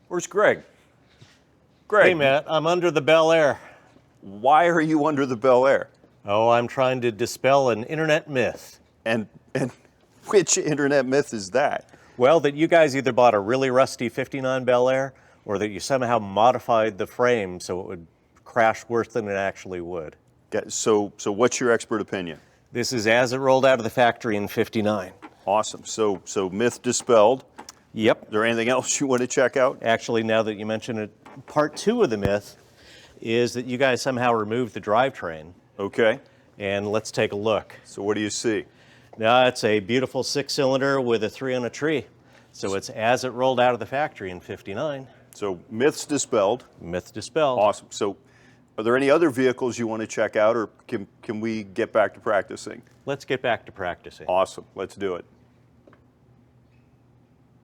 Where's Greg? Greg, Hey, Matt, I'm under the Bel Air. why are you under the Bel Air? Oh, I'm trying to dispel an internet myth. And which internet myth is that? Well, that you guys either bought a really rusty 59 Bel Air or that you somehow modified the frame so it would crash worse than it actually would. So what's your expert opinion? This is as it rolled out of the factory in 59. Awesome. So myth dispelled. Yep. Is there anything else you want to check out? Actually, now that you mention it, part two of the myth is that you guys somehow removed the drivetrain. Okay. And let's take a look. So what do you see? Now, it's a beautiful 6-cylinder with a 3 on a tree. So it's as it rolled out of the factory in 59. So myths dispelled. Myth dispelled. Awesome. So are there any other vehicles you want to check out, or can we get back to practicing? Let's get back to practicing. Awesome. Let's do it.